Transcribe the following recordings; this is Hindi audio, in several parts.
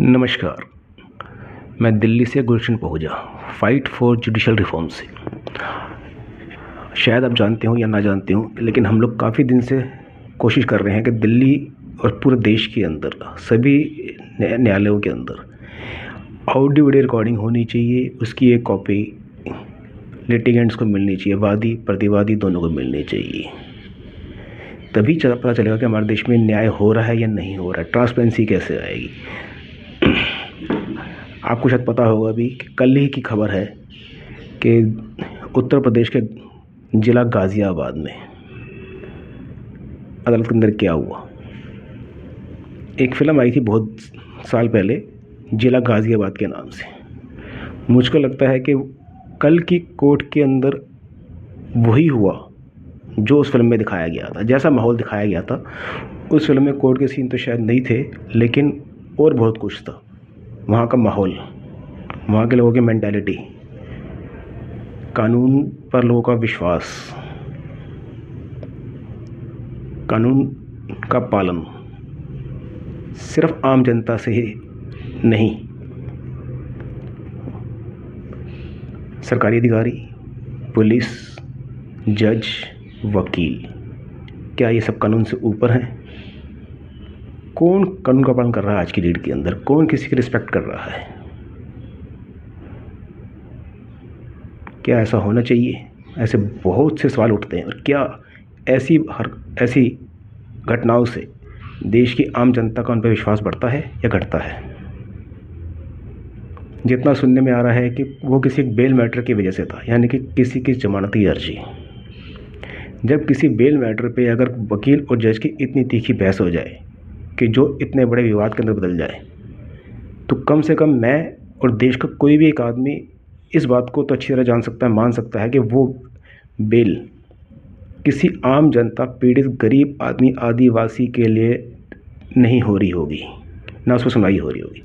नमस्कार। मैं दिल्ली से गुलशन पहुँचा फाइट फॉर जुडिशल रिफॉर्म से। शायद आप जानते हो या ना जानते हो, लेकिन हम लोग काफ़ी दिन से कोशिश कर रहे हैं कि दिल्ली और पूरे देश के अंदर सभी न्यायालयों के अंदर ऑडियो वीडियो रिकॉर्डिंग होनी चाहिए। उसकी एक कॉपी लिटिगेंट्स को मिलनी चाहिए, वादी प्रतिवादी दोनों को मिलनी चाहिए। तभी पता चलेगा कि हमारे देश में न्याय हो रहा है या नहीं हो रहा है। ट्रांसपेरेंसी कैसे आएगी। आपको शायद पता होगा अभी कि कल ही की खबर है कि उत्तर प्रदेश के ज़िला गाज़ियाबाद में अदालत के अंदर क्या हुआ। एक फ़िल्म आई थी बहुत साल पहले ज़िला गाज़ियाबाद के नाम से। मुझको लगता है कि कल की कोर्ट के अंदर वही हुआ जो उस फिल्म में दिखाया गया था। जैसा माहौल दिखाया गया था उस फिल्म में कोर्ट के सीन तो शायद नहीं थे, लेकिन और बहुत कुछ था। वहाँ का माहौल, वहाँ के लोगों की मेंटालिटी, कानून पर लोगों का विश्वास, कानून का पालन सिर्फ आम जनता से ही नहीं, सरकारी अधिकारी, पुलिस, जज, वकील, क्या ये सब कानून से ऊपर हैं? कौन कानून का पालन कर रहा है आज की डेट के अंदर? कौन किसी की रिस्पेक्ट कर रहा है? क्या ऐसा होना चाहिए? ऐसे बहुत से सवाल उठते हैं। और क्या ऐसी घटनाओं से देश की आम जनता का उन पर विश्वास बढ़ता है या घटता है? जितना सुनने में आ रहा है कि वो किसी बेल मैटर की वजह से था, यानी कि किसी की जमानती अर्जी। जब किसी बेल मैटर पे अगर वकील और जज की इतनी तीखी बहस हो जाए कि जो इतने बड़े विवाद के अंदर बदल जाए, तो कम से कम मैं और देश का कोई भी एक आदमी इस बात को तो अच्छी तरह जान सकता है, मान सकता है कि वो बेल किसी आम जनता, पीड़ित गरीब आदमी, आदिवासी के लिए नहीं हो रही होगी, ना उस पर सुनवाई हो रही होगी।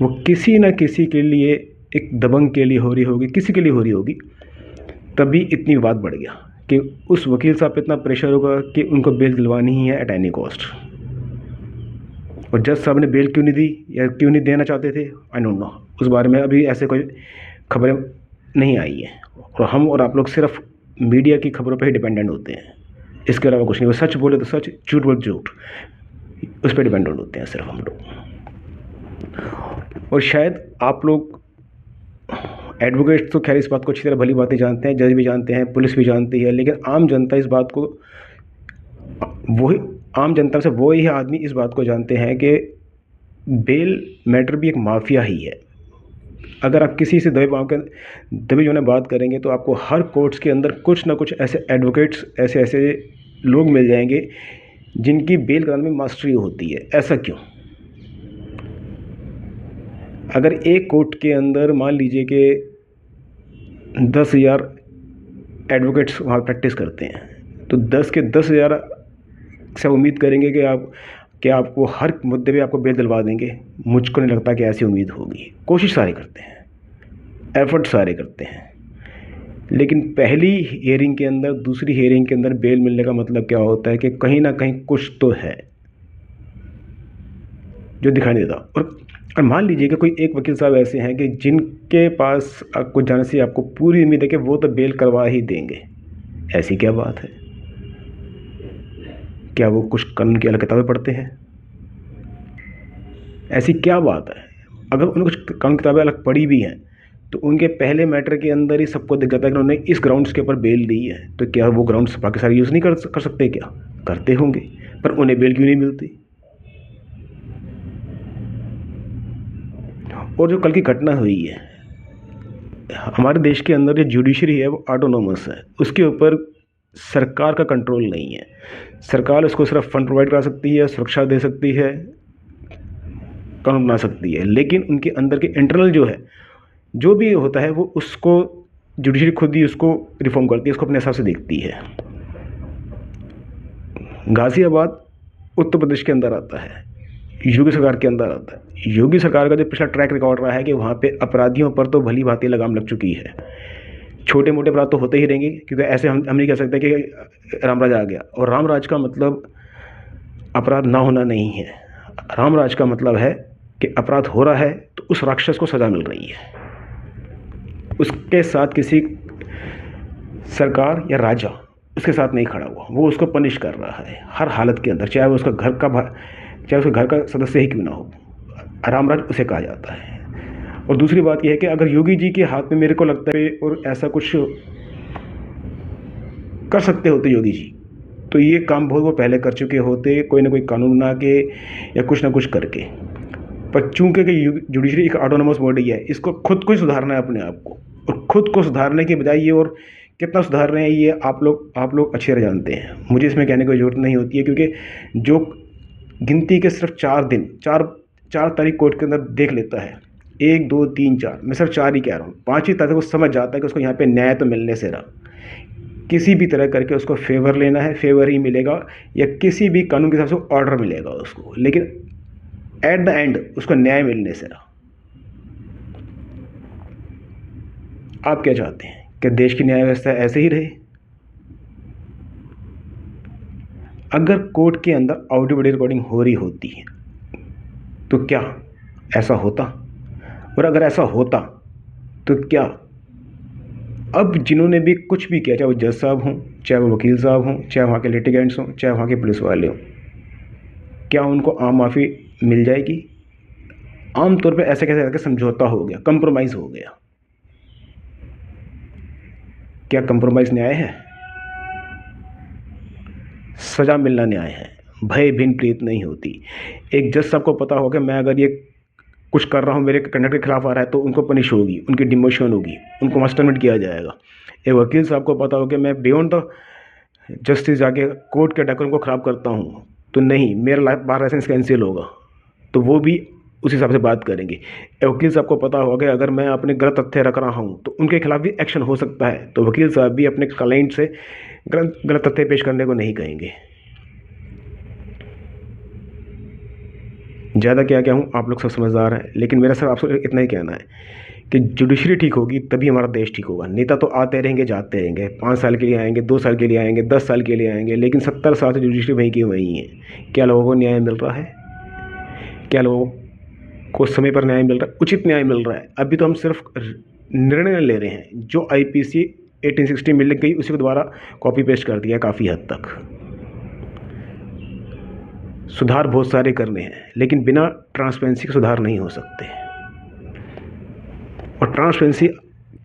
वो किसी न किसी के लिए, एक दबंग के लिए हो रही होगी, किसी के लिए हो रही होगी। तभी इतनी विवाद बढ़ गया कि उस वकील साहब पे इतना प्रेशर होगा कि उनको बेल दिलवानी ही है एट एनी कॉस्ट। और जज साहब ने बेल क्यों नहीं दी या क्यों नहीं देना चाहते थे, आई डोंट नो। उस बारे में अभी ऐसे कोई खबरें नहीं आई हैं। और हम और आप लोग सिर्फ मीडिया की खबरों पर ही डिपेंडेंट होते हैं, इसके अलावा कुछ नहीं। वो सच बोले तो सच, झूठ बोले झूठ, उस पर डिपेंडेंट होते हैं सिर्फ हम लोग। और शायद आप लोग एडवोकेट तो खैर इस बात को अच्छी तरह भली बातें जानते हैं, जज भी जानते हैं, पुलिस भी जानती है, लेकिन आम जनता इस बात को, वही आम जनता से वो ही आदमी इस बात को जानते हैं कि बेल मैटर भी एक माफिया ही है। अगर आप किसी से दबे जो बात करेंगे तो आपको हर कोर्ट्स के अंदर कुछ ना कुछ ऐसे एडवोकेट्स, ऐसे लोग मिल जाएंगे जिनकी बेल कराने में मास्टरी होती है। ऐसा क्यों? अगर एक कोर्ट के अंदर मान लीजिए कि 10,000 एडवोकेट्स वहाँ प्रैक्टिस करते हैं, तो 10 के 10,000 से उम्मीद करेंगे कि आपको हर मुद्दे पे आपको बेल दिलवा देंगे। मुझको नहीं लगता कि ऐसी उम्मीद होगी। कोशिश सारे करते हैं, एफर्ट सारे करते हैं, लेकिन पहली हियरिंग के अंदर, दूसरी हियरिंग के अंदर बेल मिलने का मतलब क्या होता है कि कहीं ना कहीं कुछ तो है जो दिखाई नहीं देता। और मान लीजिए कि कोई एक वकील साहब ऐसे हैं कि जिनके पास कुछ जाने से आपको पूरी उम्मीद है कि वो तो बेल करवा ही देंगे। ऐसी क्या बात है? क्या वो कुछ कानून की अलग किताबें पढ़ते हैं? ऐसी क्या बात है? अगर उन्होंने कुछ कानून किताबें अलग पढ़ी भी हैं तो उनके पहले मैटर के अंदर ही सबको दिख जाता है कि उन्होंने इस ग्राउंड्स के ऊपर बेल दी है, तो क्या वो ग्राउंड्स बाकी सारे यूज़ नहीं कर सकते? क्या करते होंगे, पर उन्हें बेल क्यों नहीं मिलती? और जो कल की घटना हुई है, हमारे देश के अंदर जो जुडिशरी है वो ऑटोनोमस है, उसके ऊपर सरकार का कंट्रोल नहीं है। सरकार उसको सिर्फ फंड प्रोवाइड करा सकती है, सुरक्षा दे सकती है, कानून बना सकती है, लेकिन उनके अंदर के इंटरनल जो है, जो भी होता है, वो उसको जुडिशरी खुद ही उसको रिफॉर्म करती है, उसको अपने हिसाब से देखती है। गाज़ियाबाद उत्तर प्रदेश के अंदर आता है, योगी सरकार के अंदर आता है। योगी सरकार का जो पिछला ट्रैक रिकॉर्ड रहा है कि वहाँ पे अपराधियों पर तो भली भांति लगाम लग चुकी है। छोटे मोटे अपराध तो होते ही रहेंगे, क्योंकि ऐसे हम नहीं कह सकते कि रामराज आ गया। और रामराज का मतलब अपराध ना होना नहीं है। रामराज का मतलब है कि अपराध हो रहा है तो उस राक्षस को सज़ा मिल रही है, उसके साथ किसी सरकार या राजा उसके साथ नहीं खड़ा हुआ, वो उसको पनिश कर रहा है हर हालत के अंदर, चाहे उसके घर का सदस्य ही क्यों ना हो। रामराज उसे कहा जाता है। और दूसरी बात यह है कि अगर योगी जी के हाथ में मेरे को लगता है और ऐसा कुछ कर सकते होते योगी जी, तो ये काम बहुत वो पहले कर चुके होते, कोई ना कोई कानून बना के या कुछ ना कुछ करके। पर चूंकि जुडिशरी एक ऑटोनोमस बॉडी है, इसको खुद को ही सुधारना है अपने आप को, और खुद को सुधारने के बजाय ये और कितना सुधार रहे हैं ये आप लोग अच्छे तरह जानते हैं। मुझे इसमें कहने की ज़रूरत नहीं होती है, क्योंकि जो गिनती के सिर्फ 4 दिन 4 तारीख कोर्ट के अंदर देख लेता है, 1 2 3 4, मैं सिर्फ 4 ही कह रहा हूँ, 5वीं तारीख को समझ जाता है कि उसको यहाँ पे न्याय तो मिलने से रहा, किसी भी तरह करके उसको फेवर लेना है, फेवर ही मिलेगा, या किसी भी कानून के हिसाब से ऑर्डर मिलेगा उसको, लेकिन एट द एंड उसको न्याय मिलने से रहा। आप क्या चाहते हैं कि देश की न्याय व्यवस्था ऐसे ही रहे? अगर कोर्ट के अंदर ऑडियो वीडियो रिकॉर्डिंग हो रही होती है तो क्या ऐसा होता? और अगर ऐसा होता तो क्या अब जिन्होंने भी कुछ भी किया, चाहे वो जज साहब हों, चाहे वो वकील साहब हों, चाहे वहाँ के लिटिगेंट्स हों, चाहे वहाँ के पुलिस वाले हों, क्या उनको आम माफ़ी मिल जाएगी? आमतौर पे ऐसे कैसे करके समझौता हो गया, कंप्रोमाइज़ हो गया। क्या कंप्रोमाइज़ न्याय है? सज़ा मिलना न्याय है। भय भिन्न प्रीत नहीं होती। एक जज साहब को पता होगा मैं अगर ये कुछ कर रहा हूँ मेरे कंडक्ट के खिलाफ आ रहा है तो उनको पनिश होगी, उनकी डिमोशन होगी, उनको मस्टरमेंट किया जाएगा। एक वकील साहब को पता होगा मैं बियॉन्ड द जस्टिस जाके कोर्ट के डेकोरम को ख़राब करता हूँ तो नहीं, मेरा बार लाइसेंस कैंसिल होगा, तो वो भी उस हिसाब से बात करेंगे। वकील साहब को पता होगा अगर मैं अपने गलत तथ्य रख रहा हूँ तो उनके खिलाफ भी एक्शन हो सकता है, तो वकील साहब भी अपने क्लाइंट से गलत तथ्य पेश करने को नहीं कहेंगे। ज़्यादा क्या क्या हूँ, आप लोग सब समझदार हैं, लेकिन मेरा सर आपसे इतना ही कहना है कि जुडिशरी ठीक होगी तभी हमारा देश ठीक होगा। नेता तो आते रहेंगे जाते रहेंगे, 5 साल के लिए आएंगे, 2 साल के लिए आएंगे, 10 साल के लिए आएंगे, लेकिन 70 साल से जुडिशरी वहीं की वहीं है। क्या लोगों को न्याय मिल रहा है? क्या लोगों को समय पर न्याय मिल रहा है, उचित न्याय मिल रहा है? अभी तो हम सिर्फ निर्णय ले रहे हैं, जो IPC 1860 मिल गई उसी के द्वारा कॉपी पेस्ट कर दिया काफ़ी हद तक। सुधार बहुत सारे करने हैं, लेकिन बिना ट्रांसपेरेंसी के सुधार नहीं हो सकते। और ट्रांसपेरेंसी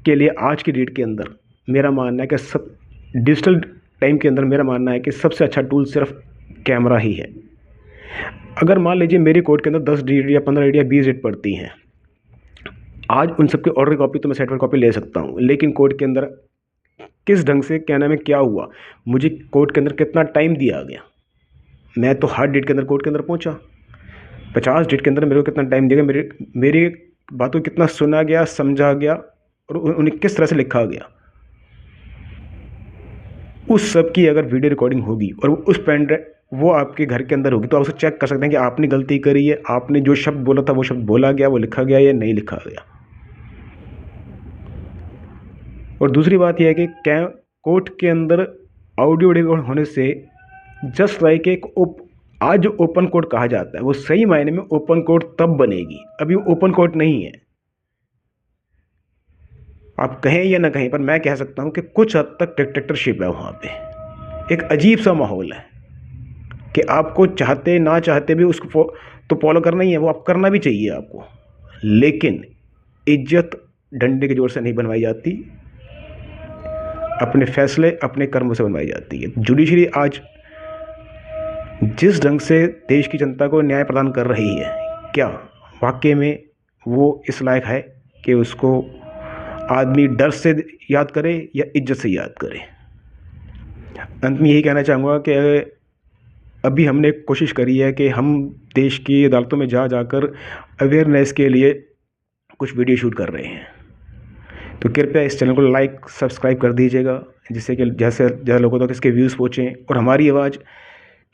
के लिए आज की डेट के अंदर मेरा मानना है कि सब डिजिटल टाइम के अंदर मेरा मानना है कि सबसे अच्छा टूल सिर्फ कैमरा ही है। अगर मान लीजिए मेरी कोर्ट के अंदर 10 डिजिट या 15 डिजिट या 20 डिजिट पड़ती हैं, आज उन सबके ऑर्डर कॉपी तो मैं सर्टिफाइड कॉपी ले सकता हूँ, लेकिन कोर्ट के अंदर किस ढंग से क्या नाम है क्या हुआ, मुझे कोर्ट के अंदर कितना टाइम दिया गया, मैं तो हर डेट के अंदर कोर्ट के अंदर पहुंचा, 50 डेट के अंदर मेरे को कितना टाइम दिया गया, मेरी बातों कितना सुना गया, समझा गया, और उन्हें किस तरह से लिखा गया, उस सब की अगर वीडियो रिकॉर्डिंग होगी और उस पेन ड्राइव वो आपके घर के अंदर होगी तो आप उसे चेक कर सकते हैं कि आपने गलती करी है, आपने जो शब्द बोला था वो शब्द बोला गया, वो लिखा गया या नहीं लिखा गया। और दूसरी बात यह है कि क्या कोर्ट के अंदर ऑडियो वीडियो होने से जस्ट लाइक एक आज जो ओपन कोर्ट कहा जाता है वो सही मायने में ओपन कोर्ट तब बनेगी, अभी वो ओपन कोर्ट नहीं है। आप कहें या ना कहें, पर मैं कह सकता हूं कि कुछ हद तक डिक्टेटरशिप है वहाँ पे। एक अजीब सा माहौल है कि आपको चाहते ना चाहते भी उसको तो फॉलो करना ही है, वो आप करना भी चाहिए आपको, लेकिन इज्जत डंडे के जोर से नहीं बनवाई जाती, अपने फैसले अपने कर्मों से बनवाई जाती है। जुडिशरी आज जिस ढंग से देश की जनता को न्याय प्रदान कर रही है, क्या वाकई में वो इस लायक है कि उसको आदमी डर से याद करे या इज्जत से याद करे? अंत में यही कहना चाहूँगा कि अभी हमने कोशिश करी है कि हम देश की अदालतों में जाकर अवेयरनेस के लिए कुछ वीडियो शूट कर रहे हैं, तो कृपया इस चैनल को लाइक सब्सक्राइब कर दीजिएगा, जिससे कि जैसे ज़्यादा लोगों तक इसके व्यूज़ पहुँचें और हमारी आवाज़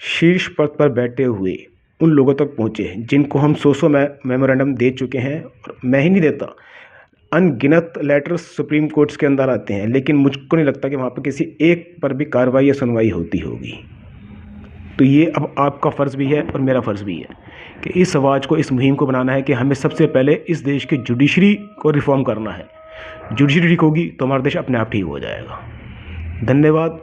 शीर्ष पद पर बैठे हुए उन लोगों तक पहुँचे जिनको हम 100 मेमोरेंडम दे चुके हैं। और मैं ही नहीं देता, अनगिनत लेटर्स सुप्रीम कोर्ट्स के अंदर आते हैं, लेकिन मुझको नहीं लगता कि वहाँ पर किसी एक पर भी कार्रवाई या सुनवाई होती होगी। तो ये अब आपका फ़र्ज़ भी है और मेरा फ़र्ज़ भी है कि इस आवाज़ को, इस मुहिम को बनाना है कि हमें सबसे पहले इस देश की जुडिशरी को रिफ़ॉर्म करना है। जुडिशरी ठीक होगी तो हमारा देश अपने आप ठीक हो जाएगा। धन्यवाद।